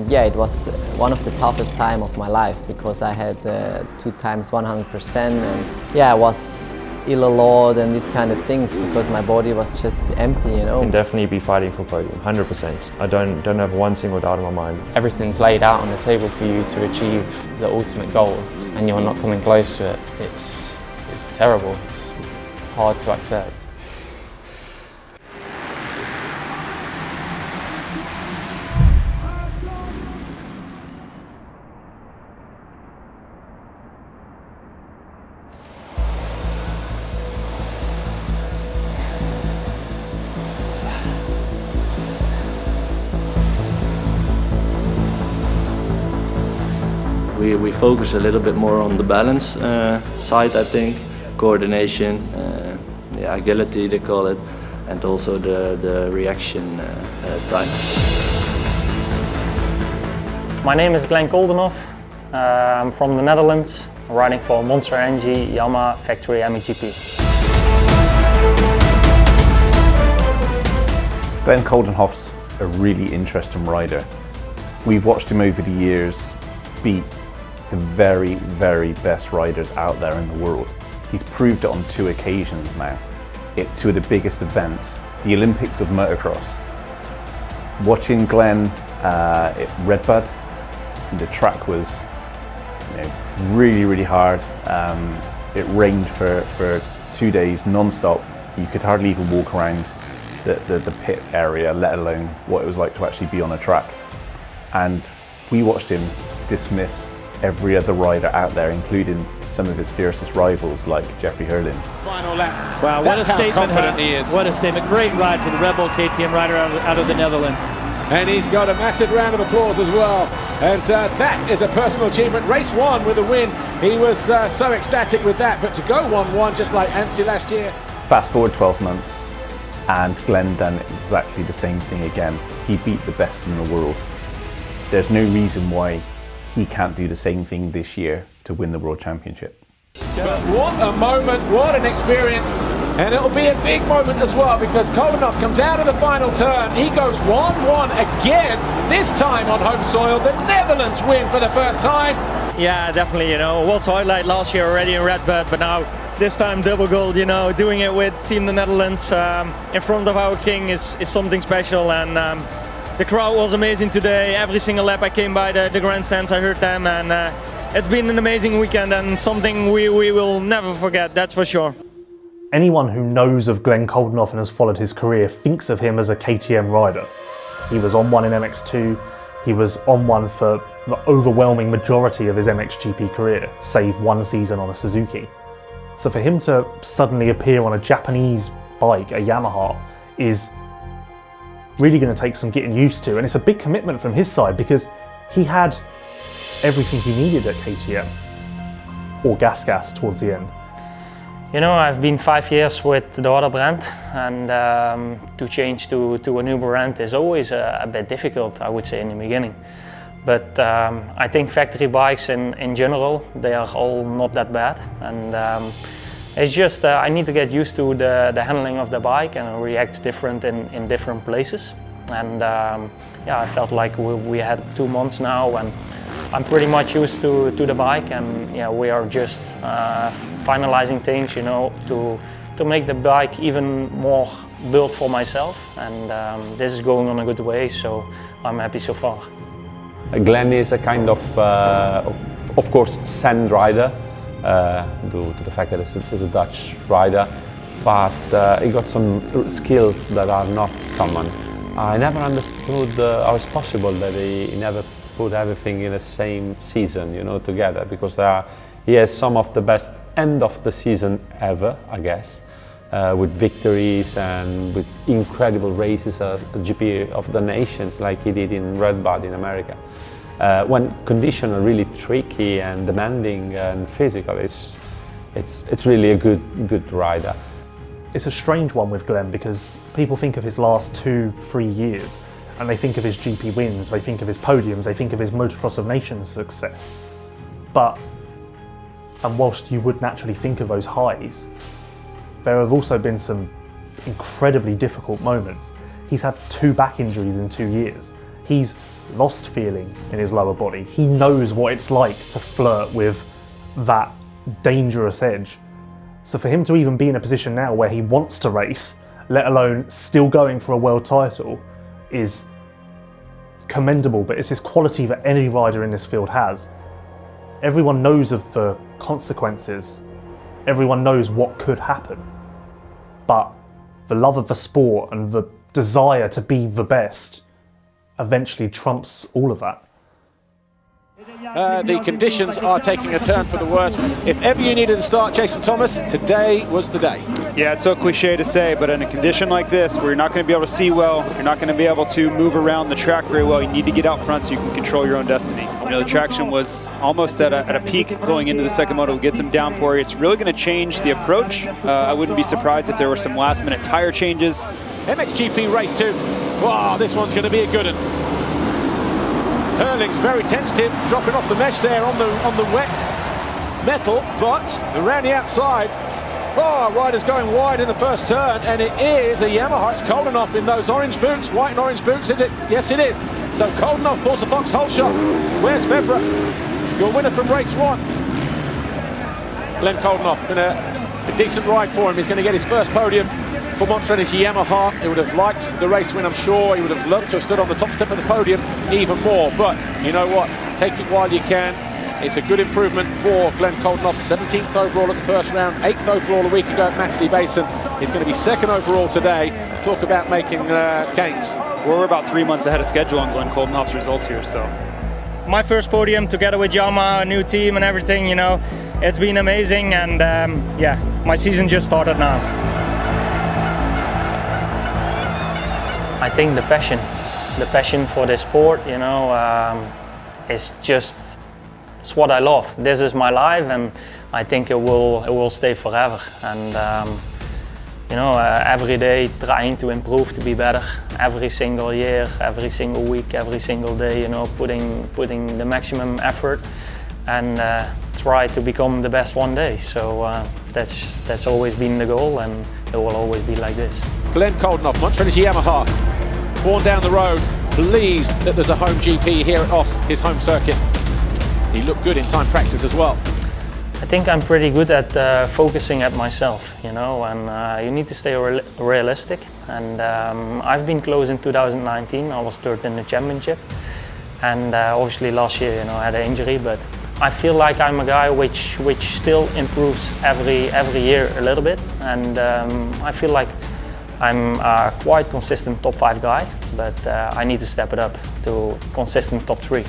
Yeah, it was one of the toughest time of my life because I had 2 times 100% and yeah, I was ill a lot and these kind of things because my body was just empty, you know. I can definitely be fighting for podium, 100%. I don't have one single doubt in my mind. Everything's laid out on the table for you to achieve the ultimate goal and you're not coming close to it. It's terrible, it's hard to accept. We focus a little bit more on the balance side, I think, coordination, agility they call it, and also the reaction time. My name is Glenn Koldenhoff. I'm from the Netherlands, riding for Monster Energy Yamaha Factory MXGP. Glenn Koldenhoff's a really interesting rider. We've watched him over the years beat the very, very best riders out there in the world. He's proved it on 2 occasions now. It's 2 of the biggest events, the Olympics of motocross. Watching Glenn at Redbud, the track was really, really hard. It rained for 2 days non-stop. You could hardly even walk around the pit area, let alone what it was like to actually be on a track. And we watched him dismiss every other rider out there, including some of his fiercest rivals like Jeffrey Herlings. Final lap. Wow, what a statement! Confident he is. What a statement! Great ride for the Red Bull KTM rider out of the Netherlands. And he's got a massive round of applause as well. And that is a personal achievement. Race 1 with a win. He was so ecstatic with that. But to go 1-1 just like Anstey last year. Fast forward 12 months, and Glenn done exactly the same thing again. He beat the best in the world. There's no reason why he can't do the same thing this year to win the World Championship. But what a moment, what an experience. And it'll be a big moment as well because Koldenhoff comes out of the final turn. He goes 1-1 again, this time on home soil. The Netherlands win for the first time. Yeah, definitely, it was highlight last year already in Redbud, but now this time double gold, doing it with Team the Netherlands in front of our king is something special. And the crowd was amazing today. Every single lap I came by the grandstands, I heard them, and it's been an amazing weekend and something we will never forget, that's for sure. Anyone who knows of Glenn Koldenhoff and has followed his career thinks of him as a KTM rider. He was on one in MX2, he was on one for the overwhelming majority of his MXGP career, save 1 season on a Suzuki. So for him to suddenly appear on a Japanese bike, a Yamaha, is really going to take some getting used to, and it's a big commitment from his side because he had everything he needed at KTM, or Gas towards the end. I've been 5 years with the other brand, and to change to a new brand is always a bit difficult, I would say, in the beginning. But I think factory bikes in general, they are all not that bad, and it's just I need to get used to the handling of the bike, and it reacts different in different places. And yeah, I felt like we had 2 months now, and I'm pretty much used to the bike, and yeah, we are just finalizing things, to make the bike even more built for myself. And this is going on a good way, so I'm happy so far. Glenn is a kind of course, sand rider, due to the fact that he's a Dutch rider, but he got some skills that are not common. I never understood how it's possible that he never put everything in the same season, together, because he has some of the best end of the season ever, I guess, with victories and with incredible races at the GP of the Nations, like he did in Redbud in America. When conditions are really tricky and demanding and physical, it's really a good rider. It's a strange one with Glenn because people think of his last 2-3 years and they think of his GP wins, they think of his podiums, they think of his Motocross of Nations success. And whilst you would naturally think of those highs, there have also been some incredibly difficult moments. He's had 2 back injuries in 2 years. He's lost feeling in his lower body. He knows what it's like to flirt with that dangerous edge. So for him to even be in a position now where he wants to race, let alone still going for a world title, is commendable, but it's this quality that any rider in this field has. Everyone knows of the consequences. Everyone knows what could happen. But the love of the sport and the desire to be the best eventually trumps all of that. The conditions are taking a turn for the worse. If ever you needed to start, Jason Thomas, today was the day. Yeah, it's so cliche to say, but in a condition like this, where you're not going to be able to see well, you're not going to be able to move around the track very well, you need to get out front so you can control your own destiny. You know, the traction was almost at a peak going into the second moto. Get some downpour. It's really going to change the approach. I wouldn't be surprised if there were some last-minute tire changes. MXGP race 2. Wow, this one's going to be a good one. Hurling's very tentative, dropping off the mesh there on the wet metal, but around the outside, rider's going wide in the first turn, and it is a Yamaha. It's Koldenhoff in those orange boots, white and orange boots, is it? Yes, it is. So Koldenhoff pulls the foxhole shot. Where's Febvre? Your winner from race 1. Glenn Koldenhoff, been a decent ride for him. He's going to get his first podium for Monster Energy Yamaha. He would have liked the race win, I'm sure. He would have loved to have stood on the top step of the podium even more. But you know what? Take it while you can. It's a good improvement for Glenn Koldenhoff. 17th overall at the first round, 8th overall a week ago at Matchley Basin. He's going to be 2nd overall today. Talk about making gains. We're about 3 months ahead of schedule on Glenn Koldenhoff's results here, so. My first podium together with Yamaha, a new team and everything, you know. It's been amazing, and yeah, my season just started now. I think the passion for this sport, you know, it's what I love. This is my life, and I think it will stay forever. And you know, every day trying to improve, to be better. Every single year, every single week, every single day, you know, putting the maximum effort, and try to become the best one day. So that's always been the goal, and it will always be like this. Glenn Koldenhoff, Monster Energy Yamaha, born down the road, pleased that there's a home GP here at Os, his home circuit. He looked good in time practice as well. I think I'm pretty good at focusing at myself, you know, and you need to stay realistic. And I've been close in 2019. I was third in the championship, and obviously last year, you know, I had an injury, but I feel like I'm a guy which still improves every year a little bit, and I feel like I'm a quite consistent top 5 guy, but I need to step it up to consistent top 3.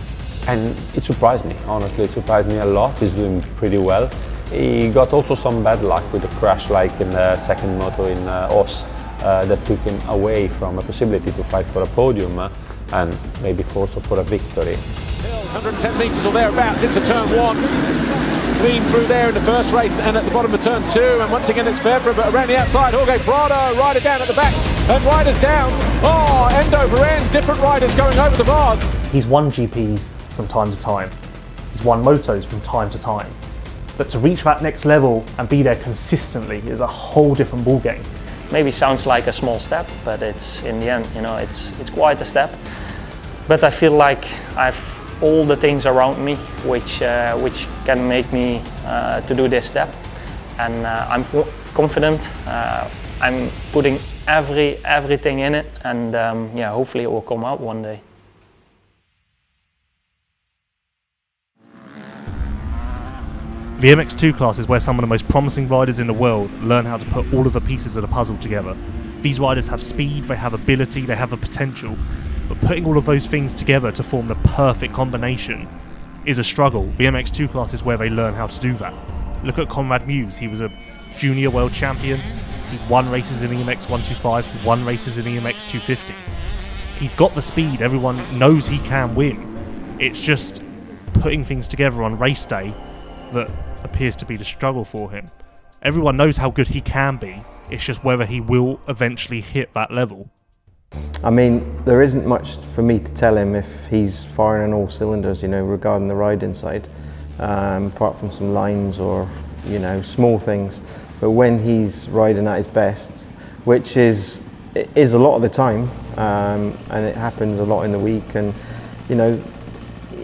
And it surprised me, honestly, it surprised me a lot. He's doing pretty well. He got also some bad luck with a crash like in the second moto in Os that took him away from a possibility to fight for a podium and maybe also for a victory. 110 metres or thereabouts into turn 1. Clean through there in the first race and at the bottom of turn 2, and once again it's Febvre, but around the outside, Jorge Prado, rider down at the back, and riders down. Oh, end over end, different riders going over the bars. He's won GPs from time to time. He's won motos from time to time. But to reach that next level and be there consistently is a whole different ballgame. Maybe sounds like a small step, but it's in the end, you know, it's quite a step. But I feel like I've all the things around me which can make me to do this step, and I'm confident. I'm putting everything in it, and yeah, hopefully it will come out one day. The MX2 class is where some of the most promising riders in the world learn how to put all of the pieces of the puzzle together. These riders have speed, they have ability, they have the potential, but putting all of those things together to form the perfect combination is a struggle. The MX2 class is where they learn how to do that. Look at Conrad Mewse. He was a junior world champion. He won races in the EMX 125, he won races in the EMX 250. He's got the speed, everyone knows he can win. It's just putting things together on race day that appears to be the struggle for him. Everyone knows how good he can be, it's just whether he will eventually hit that level. I mean, there isn't much for me to tell him if he's firing on all cylinders, you know, regarding the riding side, apart from some lines or, you know, small things. But when he's riding at his best, which is a lot of the time, and it happens a lot in the week. And you know,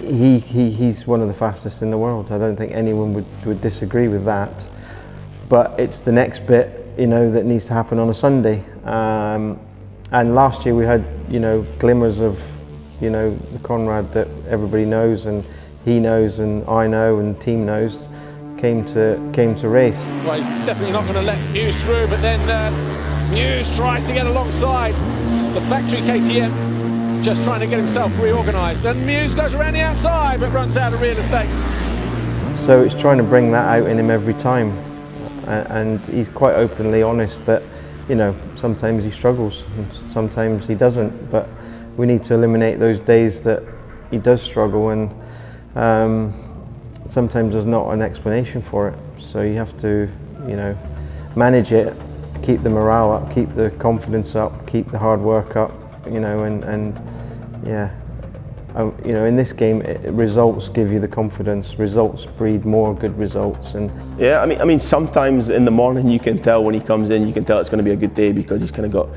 he's one of the fastest in the world. I don't think anyone would disagree with that. But it's the next bit, you know, that needs to happen on a Sunday. And last year we had, you know, glimmers of, you know, the Conrad that everybody knows and he knows and I know and the team knows came to race. Well, he's definitely not going to let Muse through, but then Muse tries to get alongside the factory KTM, just trying to get himself reorganised. And Muse goes around the outside but runs out of real estate. So it's trying to bring that out in him every time. And he's quite openly honest that, you know, sometimes he struggles, and sometimes he doesn't, but we need to eliminate those days that he does struggle, and sometimes there's not an explanation for it. So you have to, you know, manage it, keep the morale up, keep the confidence up, keep the hard work up, you know, and yeah. You know, in this game, results give you the confidence. Results breed more good results, and yeah, I mean, sometimes in the morning you can tell when he comes in, you can tell it's going to be a good day because he's kind of got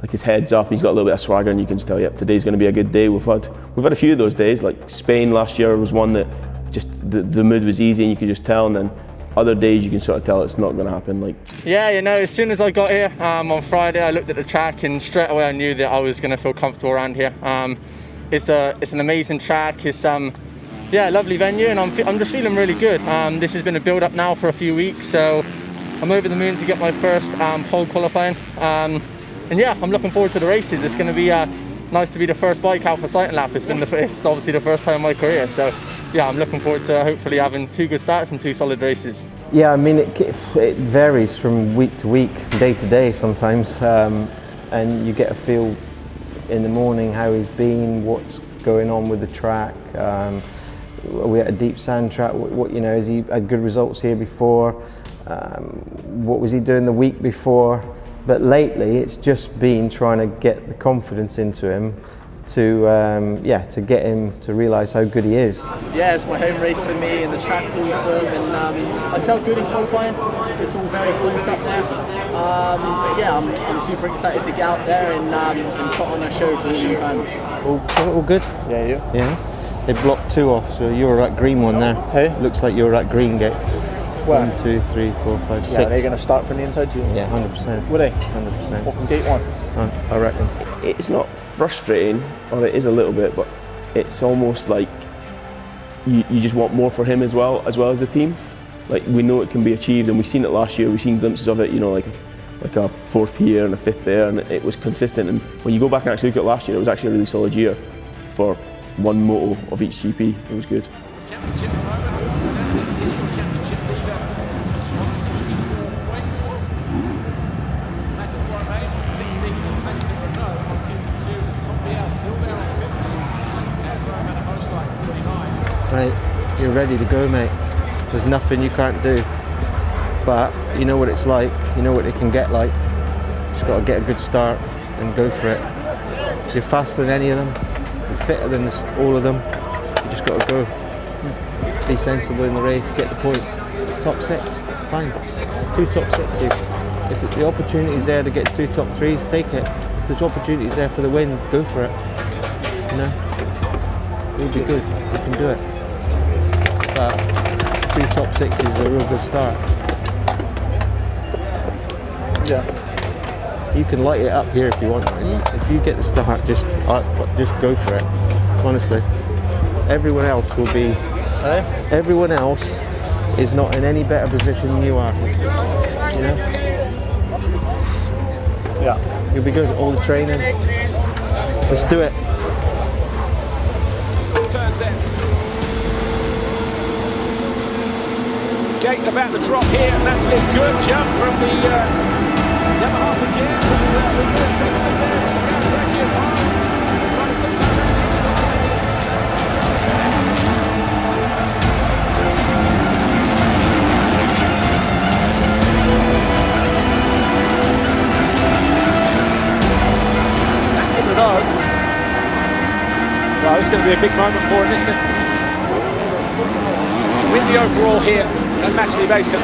like his head's up, he's got a little bit of swagger, and you can just tell, yep, today's going to be a good day. We've had a few of those days. Like Spain last year was one that just the mood was easy, and you could just tell. And then other days you can sort of tell it's not going to happen. Like yeah, you know, as soon as I got here on Friday, I looked at the track, and straight away I knew that I was going to feel comfortable around here. It's an amazing track. It's yeah, lovely venue, and I'm just feeling really good. This has been a build up now for a few weeks, so I'm over the moon to get my first pole qualifying. And yeah, I'm looking forward to the races. It's going to be nice to be the first bike out for Sight and Lap. It's obviously the first time in my career, so yeah, I'm looking forward to hopefully having 2 good starts and 2 solid races. Yeah, I mean, it varies from week to week, day to day sometimes, and you get a feel in the morning how he's been, what's going on with the track. Are we at a deep sand track? What you know, has he had good results here before? What was he doing the week before? But lately, it's just been trying to get the confidence into him to to get him to realise how good he is. Yeah, it's my home race for me, and the track's awesome, and I felt good in qualifying. It's all very close up there. But yeah, I'm super excited to get out there and put on a show for all you fans. All good? Yeah, you? Yeah. They blocked 2 off, so you were that green one there. Hey? Looks like you were that green gate. Where? 1, 2, 3, 4, 5, 6. Yeah, are they going to start from the inside? Yeah, 100%. Were they? 100%. What, from gate 1? I reckon. it's not frustrating, or it is a little bit, but it's almost like you just want more for him as well as the team. Like, we know it can be achieved, and we've seen it last year. We've seen glimpses of it, you know, like a 4th here and a 5th there, and it was consistent. And when you go back and actually look at last year, it was actually a really solid year for one moto of each GP. It was good. Right, you're ready to go, mate. There's nothing you can't do. But you know what it's like, you know what it can get like. Just got to get a good start and go for it. You're faster than any of them, you're fitter than all of them. You just got to go. Be sensible in the race, get the points. Top 6, fine. 2 top 6s. If the opportunity's there to get 2 top 3s, take it. If the opportunity's there for the win, go for it. You know, you'll be good. You can do it. But 3 top 6s is a real good start. Yeah. You can light it up here if you want. If you get the start, just go for it. Honestly, everyone else will be. Everyone else is not in any better position than you are. You know. Yeah. You'll be good. All the training. Let's do it. Turns in. Gate about to drop here, and that's a good jump from the Yamaha Jam. That's a Renault. Well, it's going to be a big moment for him, isn't it? Win the overall here at Matchley Basin.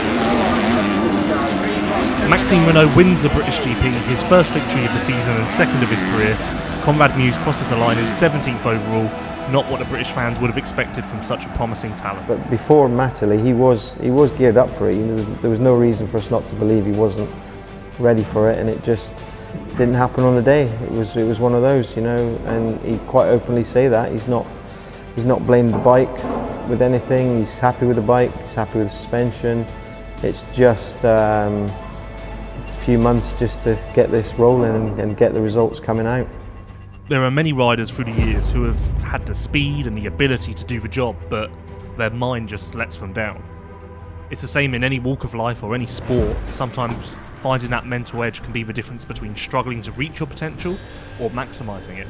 Maxime Renault wins the British GP, his first victory of the season and second of his career. Conrad Mewse crosses the line in 17th overall, not what the British fans would have expected from such a promising talent. But before Matterley, he was geared up for it. There was no reason for us not to believe he wasn't ready for it, and it just didn't happen on the day. It was one of those, you know, and he quite openly say that. He's not blamed the bike with anything. He's happy with the bike, he's happy with the suspension. It's just a few months just to get this rolling and get the results coming out. There are many riders through the years who have had the speed and the ability to do the job, but their mind just lets them down. It's the same in any walk of life or any sport. Sometimes finding that mental edge can be the difference between struggling to reach your potential or maximising it.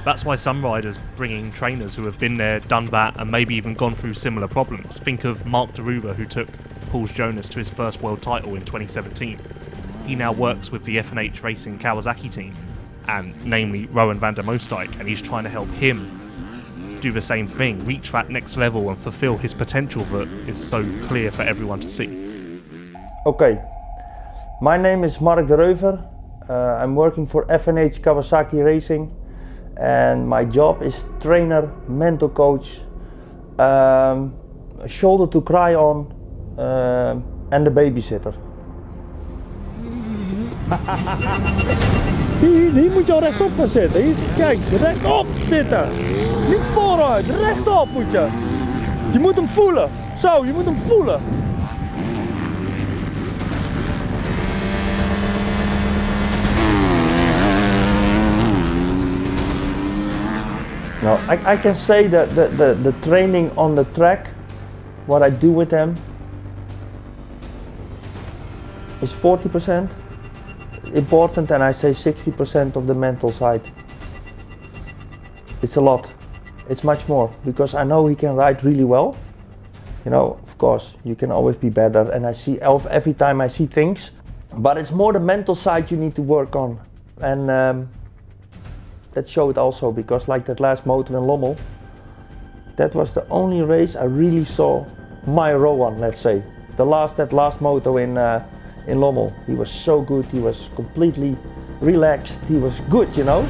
That's why some riders bring in trainers who have been there, done that, and maybe even gone through similar problems. Think of Mark Deruva, who took Paul's Jonas to his first world title in 2017. He now works with the F&H Racing Kawasaki team, and namely Rowan van der Moosdijk, and he's trying to help him do the same thing, reach that next level and fulfill his potential that is so clear for everyone to see. Okay, my name is Mark Deruva. I'm working for F&H Kawasaki Racing, and my job is trainer, mental coach, shoulder to cry on, and the babysitter. Zie, hier moet je al rechtop gaan zitten. Hier, kijk, rechtop zitten. Niet vooruit, rechtop moet je. Je moet hem voelen. Zo, je moet hem voelen. No, I can say that the training on the track, what I do with them, is 40% important, and I say 60% of the mental side. It's a lot. It's much more, because I know he can ride really well. You know, of course, you can always be better, and I see every time I see things, but it's more the mental side you need to work on. And that showed also, because like that last moto in Lommel, that was the only race I really saw my Rowan, let's say. That last moto in Lommel. He was so good, he was completely relaxed, he was good, you know.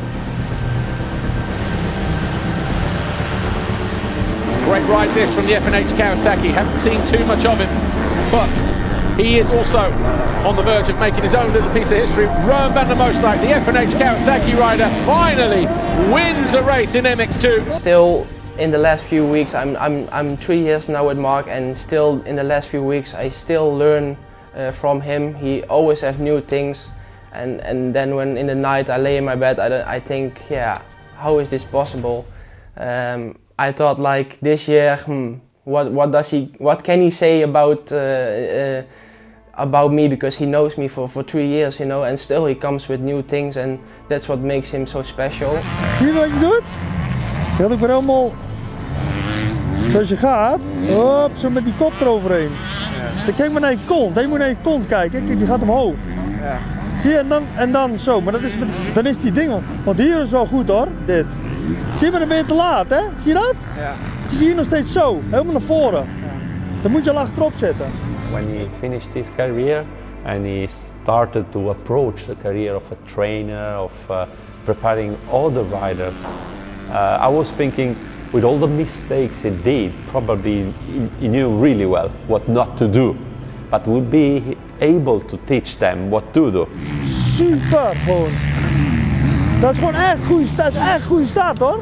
Great ride this from the F&H Kawasaki. Haven't seen too much of him, but he is also on the verge of making his own little piece of history. Rowan van der Moosdijk, the F&H Kawasaki rider, finally wins a race in MX2. Still in the last few weeks, I'm 3 years now with Mark, and still in the last few weeks I still learn from him. He always has new things, and then when in the night I lay in my bed, I think, yeah, how is this possible? I thought, like, this year, what can he say about me, because he knows me for 3 years, you know, and still he comes with new things, and that's what makes him so special. Zie je wat je doet? Je gaat ook weer helemaal zoals je gaat. Hop, zo met die kop eroverheen. Ja. Dan kijk maar naar je kont. Je moet naar je kont kijken. Kijk, die gaat omhoog. Ja. Zie je, en dan zo. Maar dan is die ding. Want hier is wel goed hoor, dit. Zie je, maar dan ben je te laat, hè? Zie je dat? Ja. Zie je hier nog steeds zo, helemaal naar voren. Ja. Dan moet je al achterop zitten. When he finished his career and he started to approach the career of a trainer, of preparing other riders, I was thinking, with all the mistakes he did, probably he knew really well what not to do, but would be able to teach them what to do. Super, gewoon. Dat is gewoon echt goede start hoor.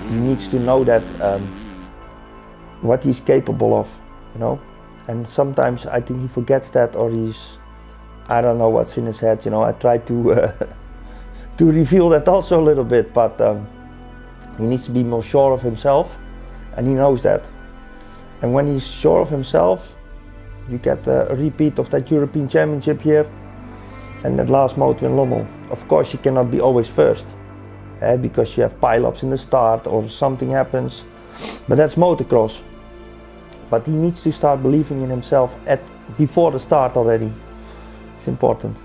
He needs to know that what he's capable of, you know. And sometimes I think he forgets that, or I don't know what's in his head, you know. I try to reveal that also a little bit, but he needs to be more sure of himself, and he knows that. And when he's sure of himself, you get a repeat of that European Championship here and that last moto in Lommel. Of course, you cannot be always first, because you have pile-ups in the start or something happens, but that's motocross. But he needs to start believing in himself before the start already. It's important.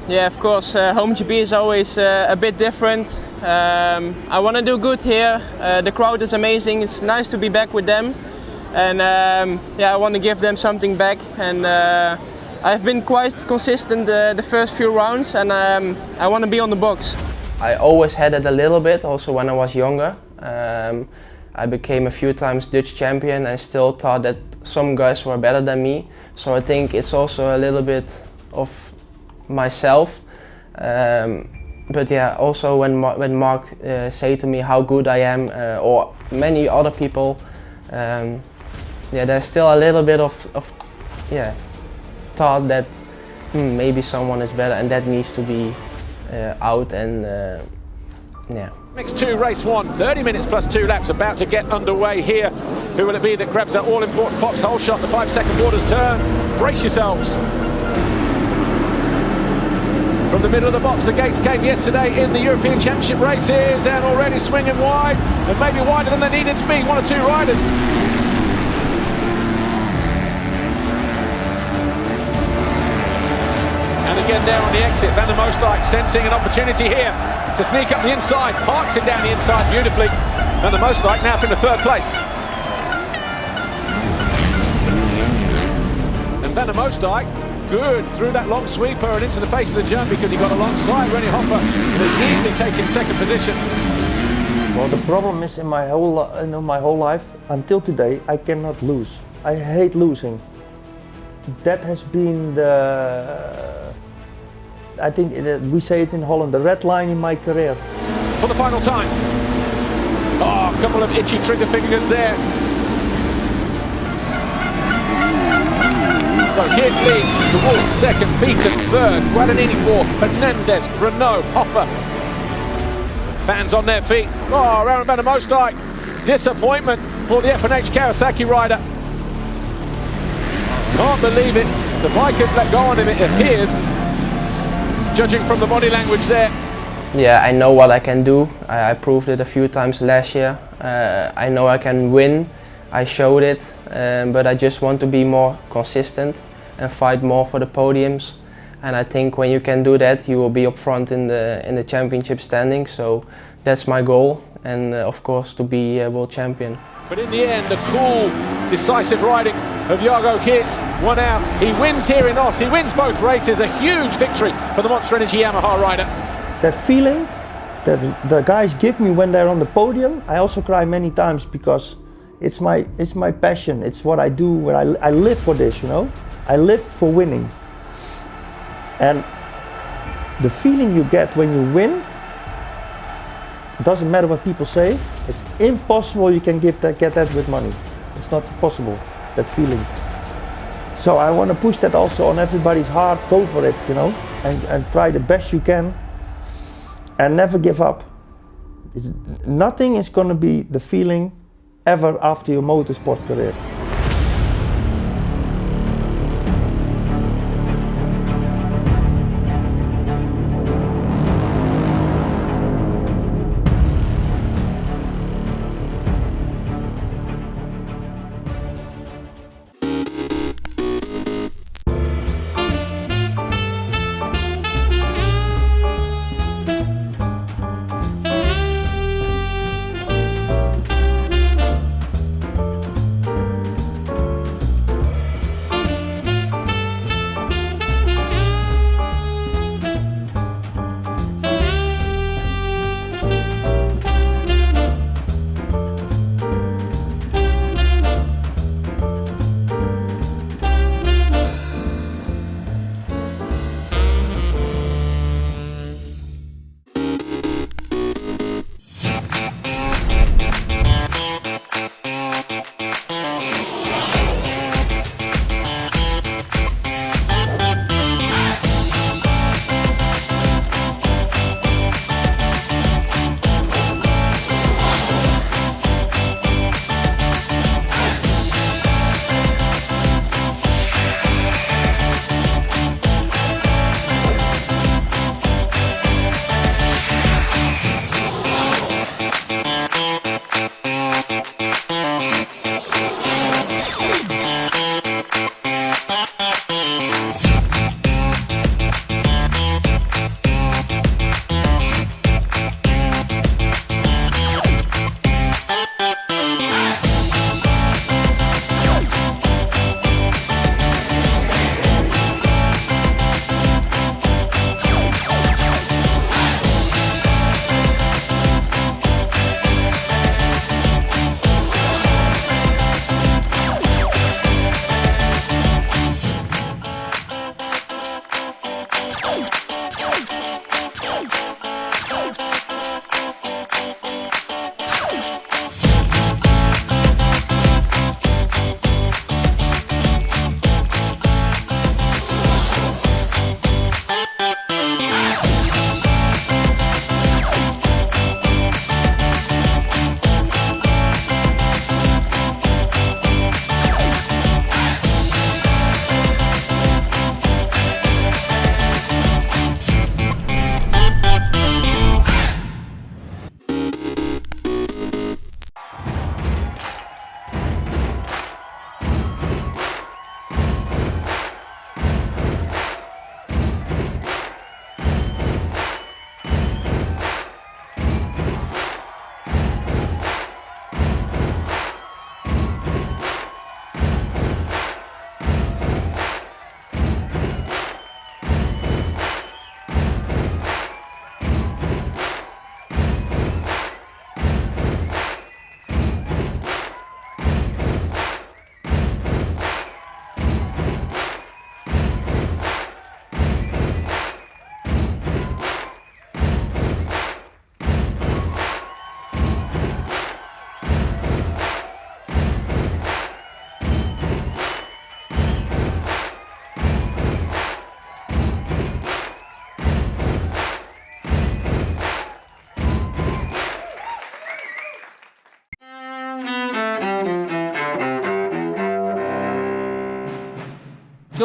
Yeah, of course, home GP is always a bit different. I want to do good here. The crowd is amazing. It's nice to be back with them. And yeah, I want to give them something back. And I've been quite consistent the first few rounds, and I want to be on the box. I always had it a little bit, also when I was younger. I became a few times Dutch champion and still thought that some guys were better than me. So I think it's also a little bit of myself. But yeah, also when Mark said to me how good I am, or many other people, yeah, there's still a little bit of thought that maybe someone is better, and that needs to be out. And yeah. MX2 race 1, 30 minutes plus 2 laps about to get underway here. Who will it be that grabs that all-important foxhole shot? The 5-second quarters turn. Brace yourselves. From the middle of the box, the gates came yesterday in the European Championship races, and already swinging wide, and maybe wider than they needed to be, 1 or 2 riders. And again there on the exit, Van der Moosdijk sensing an opportunity here to sneak up the inside, parks it down the inside beautifully. Van der Moosdijk now up into 3rd place. And Van der Moosdijk, good through that long sweeper and into the face of the jump because he got alongside Rennie Hoffer and has easily taken 2nd position. Well, the problem is in my whole life, until today, I cannot lose. I hate losing. That has been I think we say it in Holland, the red line in my career. For the final time. Oh, a couple of itchy trigger fingers there. So Geerts leads, De Wolf 2nd, Beaton 3rd, Guadagnini 4th, Fernandez, Renault, Hoffer. Fans on their feet. Oh, Aaron Van der Moosdijk. Disappointment for the F1H Kawasaki rider. Can't believe it. The bikers let go on him, it appears. Judging from the body language there. Yeah, I know what I can do. I proved it a few times last year. I know I can win. I showed it, but I just want to be more consistent and fight more for the podiums. And I think when you can do that, you will be up front in the championship standing. So that's my goal, and of course to be a world champion. But in the end, the cool, decisive riding of Jago Geerts won out. He wins here in Os. He wins both races. A huge victory for the Monster Energy Yamaha rider. That feeling that the guys give me when they're on the podium, I also cry many times because it's my passion. It's what I do. When I live for this, you know. I live for winning. And the feeling you get when you win, doesn't matter what people say, it's impossible you can get that with money. It's not possible, that feeling. So I want to push that also on everybody's heart, go for it, you know, and try the best you can and never give up. Nothing is going to be the feeling ever after your motorsport career.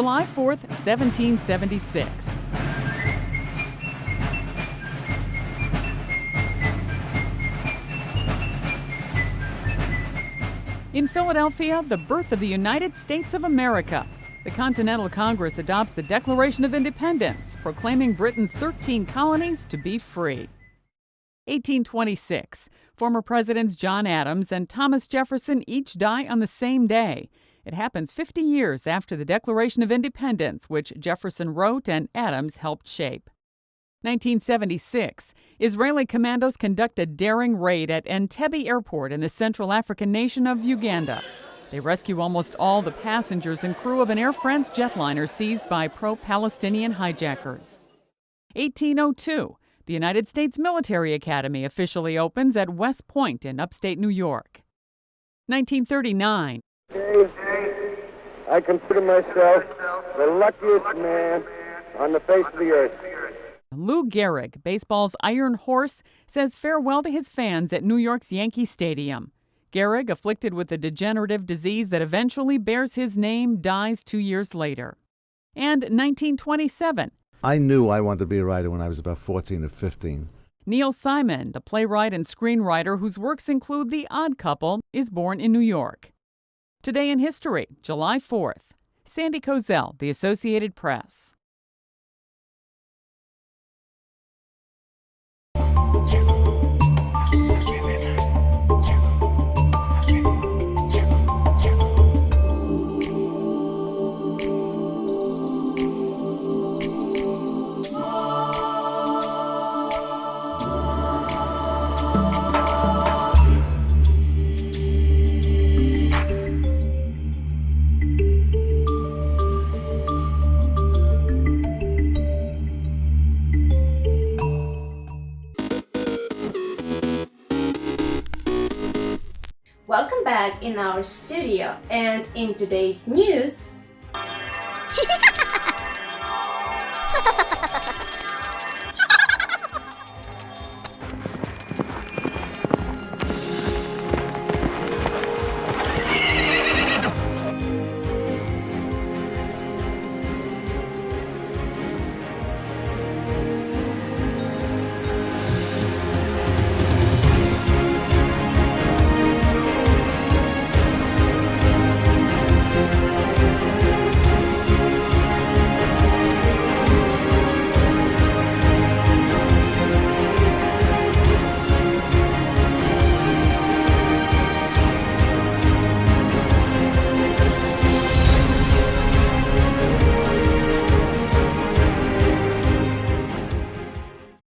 July 4th, 1776. In Philadelphia, the birth of the United States of America. The Continental Congress adopts the Declaration of Independence, proclaiming Britain's 13 colonies to be free. 1826. Former Presidents John Adams and Thomas Jefferson each die on the same day. It happens 50 years after the Declaration of Independence, which Jefferson wrote and Adams helped shape. 1976. Israeli commandos conduct a daring raid at Entebbe Airport in the Central African nation of Uganda. They rescue almost all the passengers and crew of an Air France jetliner seized by pro-Palestinian hijackers. 1802. The United States Military Academy officially opens at West Point in upstate New York. 1939. I consider myself the luckiest man on the face of the earth. Lou Gehrig, baseball's Iron Horse, says farewell to his fans at New York's Yankee Stadium. Gehrig, afflicted with a degenerative disease that eventually bears his name, dies 2 years later. And 1927. I knew I wanted to be a writer when I was about 14 or 15. Neil Simon, the playwright and screenwriter whose works include The Odd Couple, is born in New York. Today in history, July 4th. Sandy Kozel, The Associated Press. Welcome back in our studio, and in today's news,